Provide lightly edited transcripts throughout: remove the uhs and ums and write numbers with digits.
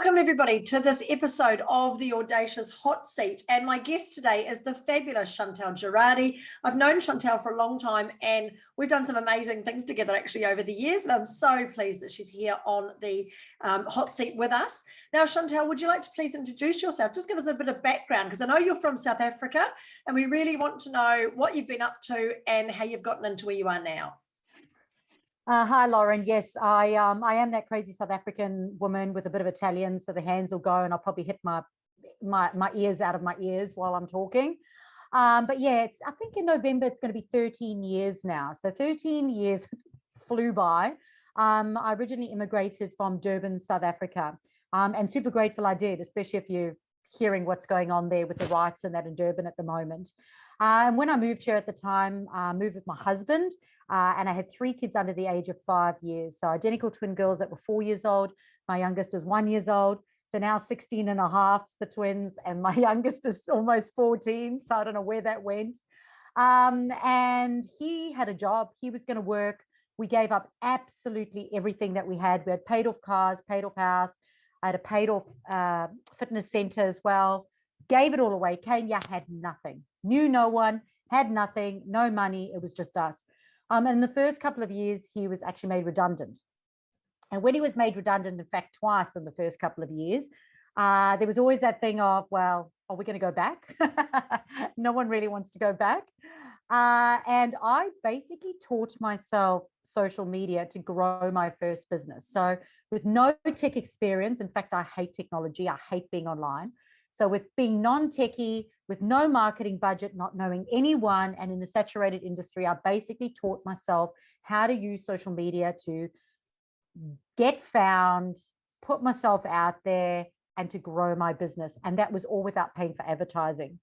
Welcome everybody to this episode of the Audacious Hot Seat, and my guest today is the fabulous Chantal Gerardy. I've known Chantal for a long time and we've done some amazing things together actually over the years, and I'm so pleased that she's here on the hot seat with us. Now Chantal, would you like to please introduce yourself? Just give us a bit of background, because I know you're from South Africa and we really want to know what you've been up to and how you've gotten into where you are now. Hi, Lauren. Yes, I am that crazy South African woman with a bit of Italian, so the hands will go and I'll probably hit my ears out of my ears while I'm talking. But yeah, I think in November it's going to be 13 years now. So 13 years flew by. I originally immigrated from Durban, South Africa, and super grateful I did, especially if you're hearing what's going on there with the riots and that in Durban at the moment. And when I moved here at the time, I moved with my husband, and I had 3 kids under the age of 5 years. So identical twin girls that were 4 years old. My youngest is 1 year old. They're now 16 and a half, the twins, and my youngest is almost 14. So I don't know where that went. And he had a job. He was going to work. We gave up absolutely everything that we had. We had paid off cars, paid off house. I had a paid off fitness center as well. Gave it all away. Came here, had nothing. Knew no one, had nothing, no money. It was just us. And in the first couple of years, he was actually made redundant. And when he was made redundant, in fact, twice in the first couple of years, there was always that thing of, well, are we going to go back? No one really wants to go back. And I basically taught myself social media to grow my first business. So with no tech experience, in fact, I hate technology. I hate being online. So with being non-techie, with no marketing budget, not knowing anyone, and in a saturated industry, I basically taught myself how to use social media to get found, put myself out there, and to grow my business. And that was all without paying for advertising.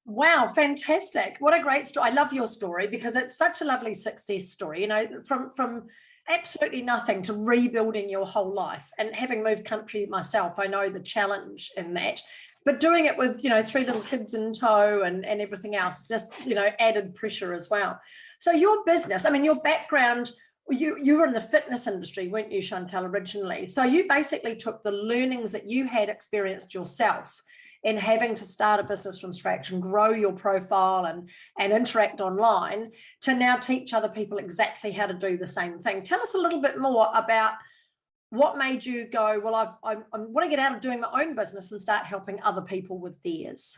Wow, fantastic. What a great story. I love your story because it's such a lovely success story, you know, from absolutely nothing to rebuilding your whole life. And having moved country myself, I know the challenge in that, but doing it with, you know, 3 little kids in tow and everything else, just, you know, added pressure as well. So your business, I mean, your background, you were in the fitness industry, weren't you, Chantal, originally? So you basically took the learnings that you had experienced yourself in having to start a business from scratch and grow your profile and interact online to now teach other people exactly how to do the same thing. Tell us a little bit more about what made you go, well, I want to get out of doing my own business and start helping other people with theirs.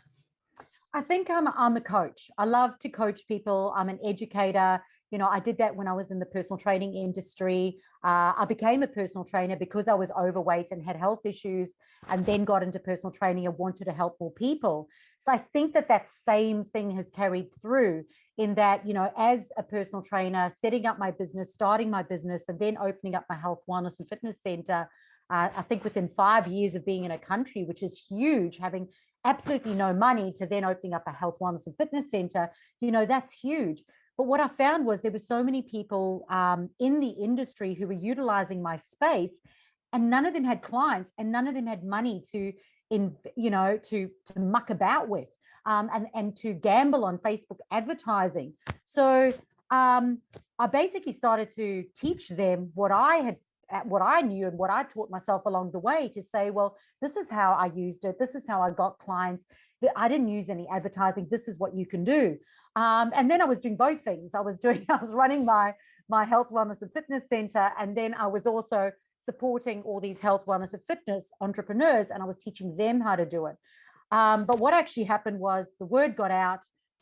I think I'm a coach. I love to coach people. I'm an educator. You know, I did that when I was in the personal training industry. I became a personal trainer because I was overweight and had health issues, and then got into personal training and wanted to help more people. So I think that same thing has carried through in that, you know, as a personal trainer, setting up my business, starting my business, and then opening up my health, wellness, and fitness center. I think within 5 years of being in a country, which is huge, having absolutely no money, to then opening up a health, wellness, and fitness center, you know, that's huge. But what I found was there were so many people in the industry who were utilizing my space, and none of them had clients and none of them had money to muck about with and to gamble on Facebook advertising. So I basically started to teach them what I knew and what I taught myself along the way, to say, well, this is how I used it. This is how I got clients. I didn't use any advertising. This is what you can do. And then I was doing both things. I was running my health, wellness, and fitness center. And then I was also supporting all these health, wellness, and fitness entrepreneurs, and I was teaching them how to do it. But what actually happened was the word got out,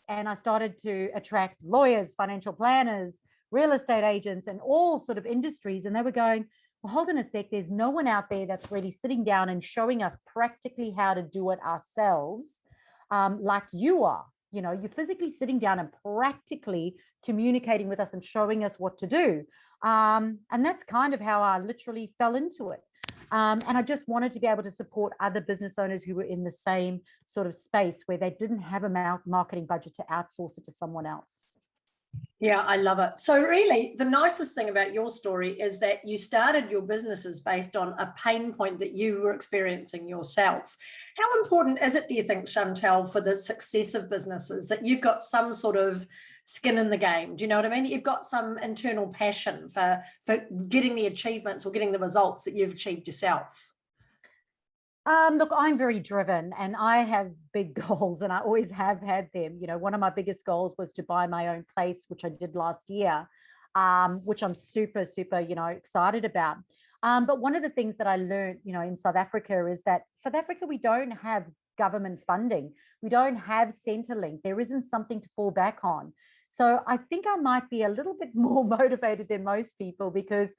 and I started to attract lawyers, financial planners, real estate agents, and all sort of industries. And they were going, well, hold on a sec, there's no one out there that's really sitting down and showing us practically how to do it ourselves, like you are. You know, you're physically sitting down and practically communicating with us and showing us what to do. And that's kind of how I literally fell into it. And I just wanted to be able to support other business owners who were in the same sort of space where they didn't have a marketing budget to outsource it to someone else. Yeah, I love it. So really, the nicest thing about your story is that you started your businesses based on a pain point that you were experiencing yourself. How important is it, do you think, Chantal, for the success of businesses, that you've got some sort of skin in the game. Do you know what I mean? You've got some internal passion for getting the achievements or getting the results that you've achieved yourself. Look, I'm very driven and I have big goals, and I always have had them. You know, one of my biggest goals was to buy my own place, which I did last year, which I'm super, super, excited about. But one of the things that I learned, in South Africa is that South Africa, we don't have government funding. We don't have Centrelink. There isn't something to fall back on. So I think I might be a little bit more motivated than most people, because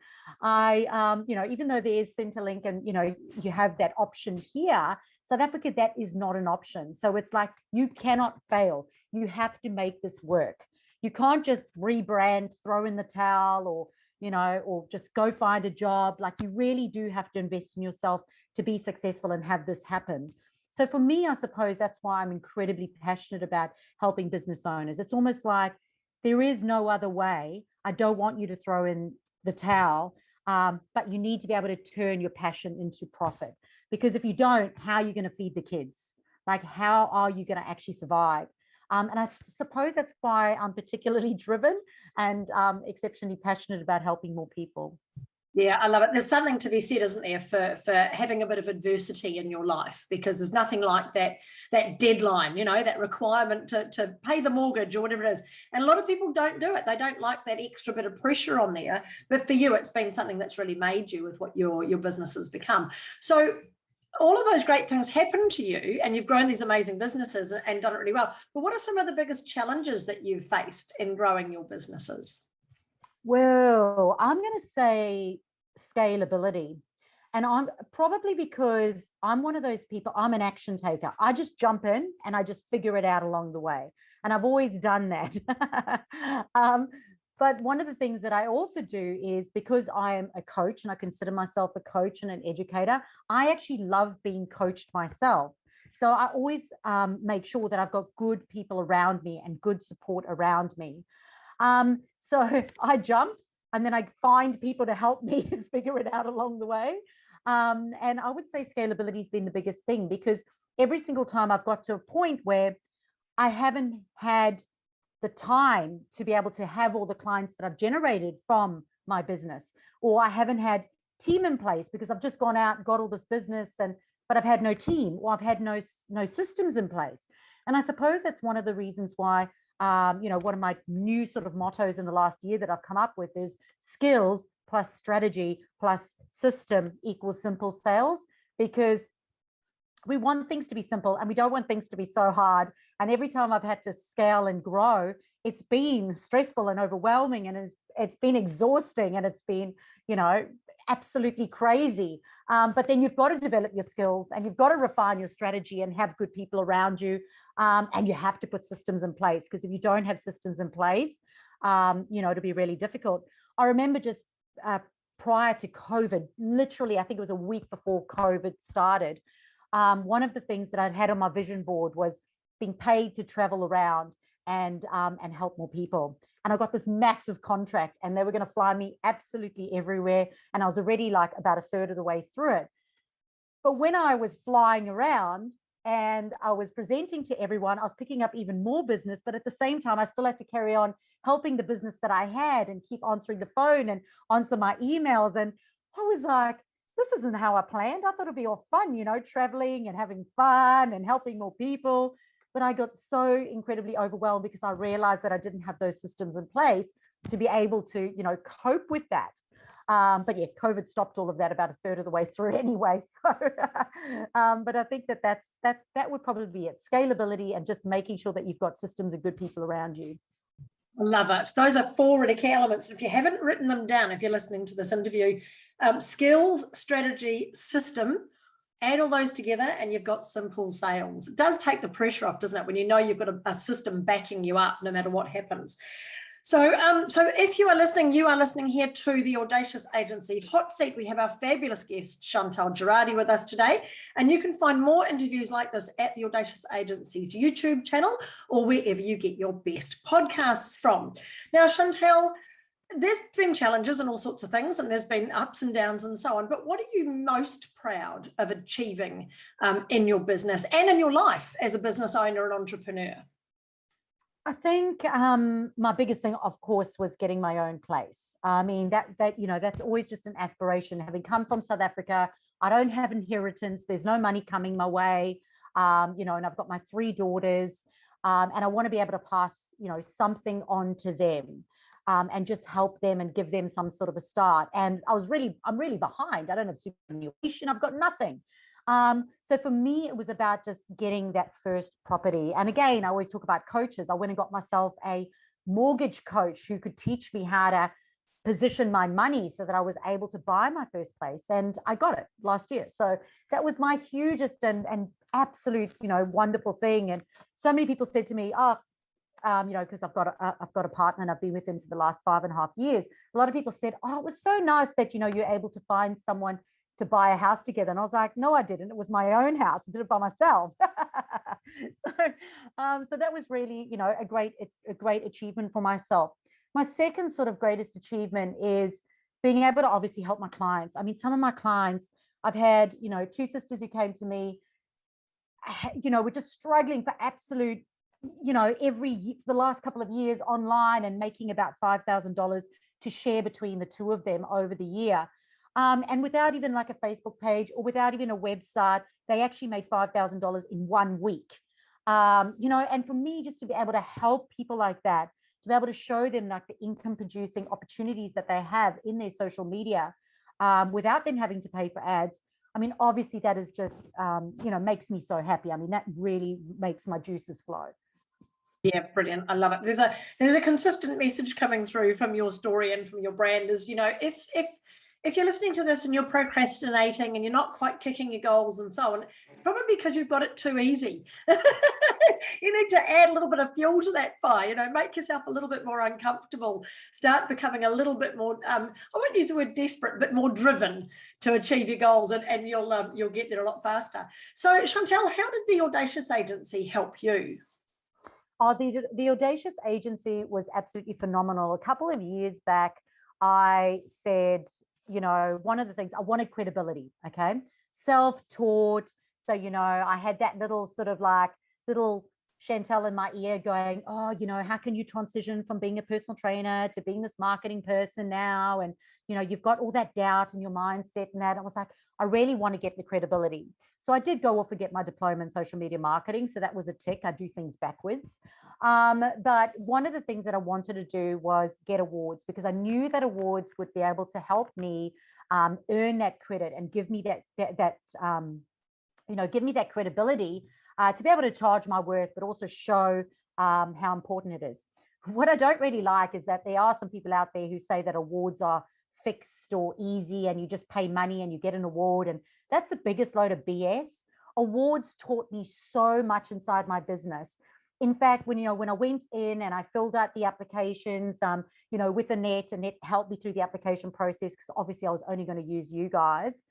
even though there's Centrelink and, you have that option here, South Africa, that is not an option. So it's like, you cannot fail. You have to make this work. You can't just rebrand, throw in the towel, or just go find a job. Like, you really do have to invest in yourself to be successful and have this happen. So for me, I suppose that's why I'm incredibly passionate about helping business owners. It's almost like there is no other way. I don't want you to throw in the towel, but you need to be able to turn your passion into profit. Because if you don't, how are you going to feed the kids? Like, how are you going to actually survive? And I suppose that's why I'm particularly driven and exceptionally passionate about helping more people. Yeah, I love it. There's something to be said, isn't there, for having a bit of adversity in your life, because there's nothing like that deadline, that requirement to pay the mortgage or whatever it is. And a lot of people don't do it. They don't like that extra bit of pressure on there. But for you, it's been something that's really made you with what your business has become. So all of those great things happen to you, and you've grown these amazing businesses and done it really well. But what are some of the biggest challenges that you've faced in growing your businesses? Well, I'm going to say scalability. And I'm probably because I'm one of those people, I'm an action taker. I just jump in and I just figure it out along the way. And I've always done that. But one of the things that I also do is, because I am a coach and I consider myself a coach and an educator, I actually love being coached myself. So I always make sure that I've got good people around me and good support around me. So I jump and then I find people to help me and figure it out along the way. And I would say scalability has been the biggest thing, because every single time I've got to a point where I haven't had the time to be able to have all the clients that I've generated from my business, or I haven't had team in place because I've just gone out and got all this business, but I've had no team, or I've had no systems in place. And I suppose that's one of the reasons why one of my new sort of mottos in the last year that I've come up with is skills plus strategy plus system equals simple sales, because we want things to be simple and we don't want things to be so hard. And every time I've had to scale and grow, it's been stressful and overwhelming, and it's been exhausting, and it's been, absolutely crazy. But then you've got to develop your skills and you've got to refine your strategy and have good people around you. And you have to put systems in place, because if you don't have systems in place, it'll be really difficult. I remember just prior to COVID, literally, I think it was a week before COVID started, one of the things that I'd had on my vision board was being paid to travel around and help more people. And I got this massive contract, and they were going to fly me absolutely everywhere. And I was already like about a third of the way through it. But when I was flying around and I was presenting to everyone, I was picking up even more business. But at the same time, I still had to carry on helping the business that I had and keep answering the phone and answer my emails. And I was like, this isn't how I planned. I thought it'd be all fun, traveling and having fun and helping more people. But I got so incredibly overwhelmed because I realized that I didn't have those systems in place to be able to, cope with that. But yeah, COVID stopped all of that about a third of the way through anyway. So, but I think that would probably be it. Scalability and just making sure that you've got systems and good people around you. I love it. Those are 4 really key elements. If you haven't written them down, if you're listening to this interview, skills, strategy, system, add all those together and you've got simple sales. It does take the pressure off, doesn't it? When you know you've got a system backing you up no matter what happens. So if you are listening here to the Audacious Agency Hot Seat. We have our fabulous guest, Chantal Gerardy, with us today. And you can find more interviews like this at the Audacious Agency's YouTube channel or wherever you get your best podcasts from. Now, Chantal, there's been challenges and all sorts of things, and there's been ups and downs and so on. But what are you most proud of achieving in your business and in your life as a business owner and entrepreneur? I think my biggest thing, of course, was getting my own place. I mean, that's always just an aspiration. Having come from South Africa, I don't have inheritance. There's no money coming my way, and I've got my 3 daughters, and I want to be able to pass, something on to them, and just help them and give them some sort of a start. And I'm really behind. I don't have superannuation. I've got nothing. So for me, it was about just getting that first property. And again, I always talk about coaches. I went and got myself a mortgage coach who could teach me how to position my money so that I was able to buy my first place. And I got it last year. So that was my hugest and absolute, wonderful thing. And so many people said to me, oh, because I've got a partner and I've been with him for the last 5.5 years. A lot of people said, oh, it was so nice that, you're able to find someone to buy a house together. And I was like, no, I didn't. It was my own house. I did it by myself. So that was really, a great achievement for myself. My second sort of greatest achievement is being able to obviously help my clients. I mean, some of my clients, I've had, 2 sisters who came to me, we're just struggling for absolute, the last couple of years online and making about $5,000 to share between the 2 of them over the year. And without even like a Facebook page or without even a website, they actually made $5,000 in 1 week. And for me, just to be able to help people like that, to be able to show them like the income producing opportunities that they have in their social media, without them having to pay for ads. I mean, obviously that is just, makes me so happy. I mean, that really makes my juices flow. Yeah, brilliant. I love it. There's a consistent message coming through from your story and from your brand is, if you're listening to this and you're procrastinating and you're not quite kicking your goals and so on, it's probably because you've got it too easy. You need to add a little bit of fuel to that fire, make yourself a little bit more uncomfortable, start becoming a little bit more, I won't use the word desperate, but more driven to achieve your goals, and you'll get there a lot faster. So Chantal, how did the Audacious Agency help you? Oh, the Audacious Agency was absolutely phenomenal. A couple of years back, I said, one of the things, I wanted credibility, okay? Self-taught. So, I had that little sort of like little Chantal in my ear going, oh, how can you transition from being a personal trainer to being this marketing person now? And, you've got all that doubt in your mindset and that. I was like, I really want to get the credibility. So I did go off and get my diploma in social media marketing. So that was a tick. I do things backwards. But one of the things that I wanted to do was get awards, because I knew that awards would be able to help me earn that credit and give me give me that credibility to be able to charge my worth, but also show how important it is. What I don't really like is that there are some people out there who say that awards are fixed or easy and you just pay money and you get an award. And that's the biggest load of BS. Awards taught me so much inside my business. In fact, when I went in and I filled out the applications, with Annette, and Annette helped me through the application process, because obviously I was only going to use you guys.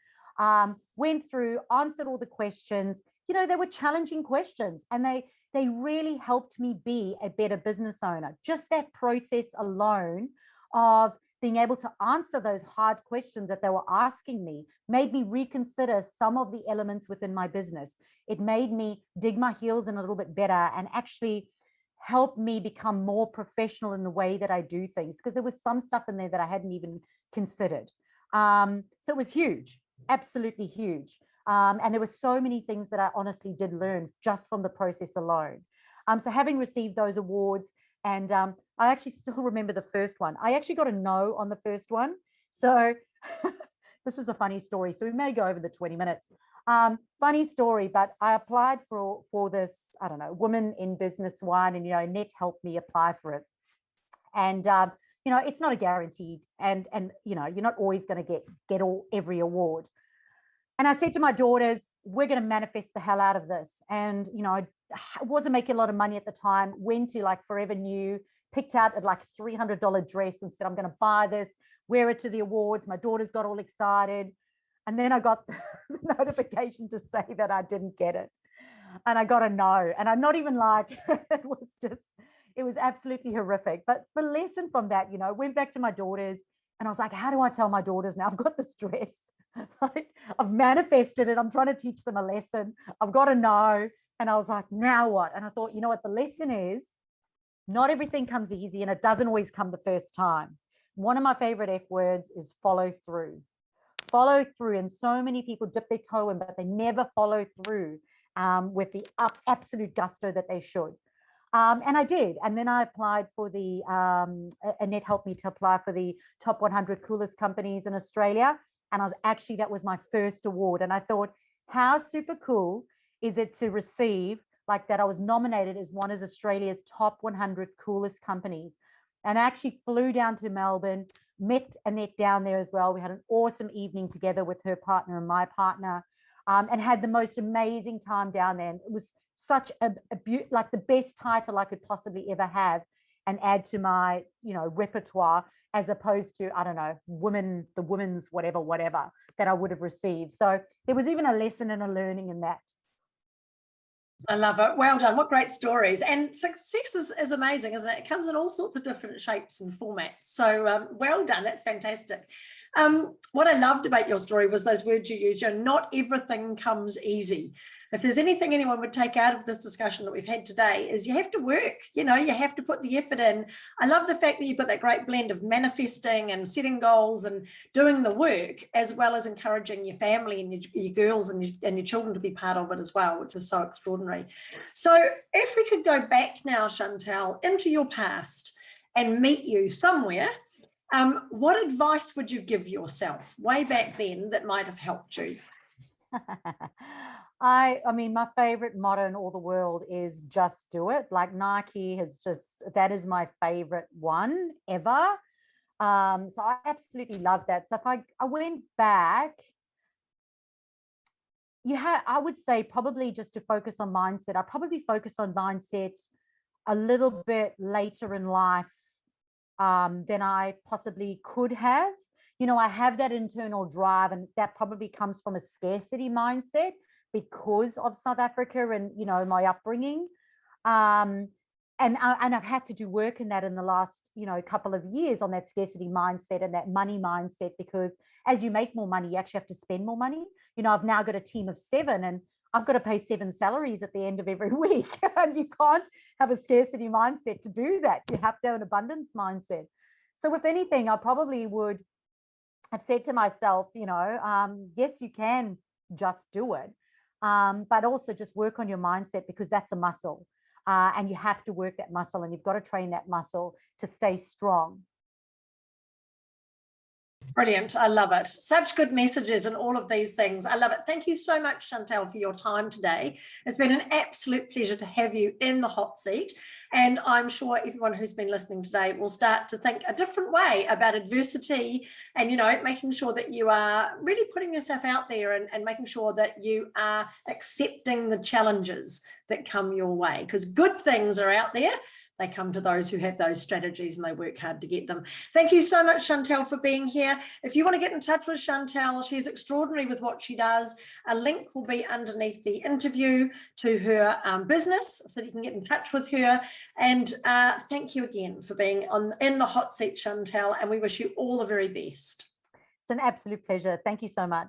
Went through, answered all the questions. They were challenging questions, and they really helped me be a better business owner. Just that process alone of being able to answer those hard questions that they were asking me made me reconsider some of the elements within my business. It made me dig my heels in a little bit better and actually help me become more professional in the way that I do things, because there was some stuff in there that I hadn't even considered. So it was huge, absolutely huge. And there were so many things that I honestly did learn just from the process alone. So having received those awards, and I actually still remember the first one. I actually got a no on the first one. So this is a funny story. So we may go over the 20 minutes. Funny story, but I applied for this, I don't know, Women in Business one, and, Annette helped me apply for it. And, it's not a guaranteed, and you're not always going to get every award. And I said to my daughters, we're going to manifest the hell out of this. And, I wasn't making a lot of money at the time, went to like Forever New, picked out a like $300 dress and said, I'm going to buy this, wear it to the awards. My daughters got all excited. And then I got the notification to say that I didn't get it. And I got a no. And I'm not even like, it was absolutely horrific. But the lesson from that, went back to my daughters, and I was like, how do I tell my daughters now I've got this dress? Like, I've manifested it. I'm trying to teach them a lesson. I've got to know. And I was like, now what? And I thought, you know what the lesson is? Not everything comes easy, and it doesn't always come the first time. One of my favorite F words is follow through. Follow through. And so many people dip their toe in, but they never follow through with the absolute gusto that they should. And I did. And then I applied for the, Annette helped me to apply for the top 100 coolest companies in Australia. And that was my first award. And I thought, how super cool is it to receive like that? I was nominated as one of Australia's top 100 coolest companies. And I actually flew down to Melbourne, met Annette down there as well. We had an awesome evening together with her partner and my partner, and had the most amazing time down there. And it was such like the best title I could possibly ever have and add to my, repertoire, as opposed to, I don't know, the women's whatever that I would have received. So there was even a lesson and a learning in that. I love it. Well done. What great stories. And success is amazing, isn't it? It comes in all sorts of different shapes and formats. So well done. That's fantastic. What I loved about your story was those words you used. Not everything comes easy. If there's anything anyone would take out of this discussion that we've had today, is you have to work, you have to put the effort in. I love the fact that you've got that great blend of manifesting and setting goals and doing the work, as well as encouraging your family and your girls and your children to be part of it as well, which is so extraordinary. So if we could go back now, Chantal, into your past and meet you somewhere, what advice would you give yourself way back then that might have helped you? I mean, my favorite motto in all the world is just do it. Like Nike that is my favorite one ever. So I absolutely love that. So if I went back, I would say probably just to focus on mindset. I probably focused on mindset a little bit later in life than I possibly could have. I have that internal drive, and that probably comes from a scarcity mindset because of South Africa and, my upbringing. And I've had to do work in that in the last, couple of years on that scarcity mindset and that money mindset, because as you make more money, you actually have to spend more money. I've now got a team of 7 and I've got to pay 7 salaries at the end of every week. And you can't have a scarcity mindset to do that. You have to have an abundance mindset. So if anything, I probably would have said to myself, yes, you can just do it. But also just work on your mindset, because that's a muscle. And you have to work that muscle, and you've got to train that muscle to stay strong. Brilliant. I love it. Such good messages and all of these things. I love it. Thank you so much, Chantal, for your time today. It's been an absolute pleasure to have you in the hot seat. And I'm sure everyone who's been listening today will start to think a different way about adversity and, making sure that you are really putting yourself out there and making sure that you are accepting the challenges that come your way, because good things are out there. They come to those who have those strategies and they work hard to get them. Thank you so much, Chantal, for being here. If you want to get in touch with Chantal, she's extraordinary with what she does. A link will be underneath the interview to her business, so you can get in touch with her. And thank you again for being in the hot seat, Chantal, and we wish you all the very best. It's an absolute pleasure. Thank you so much.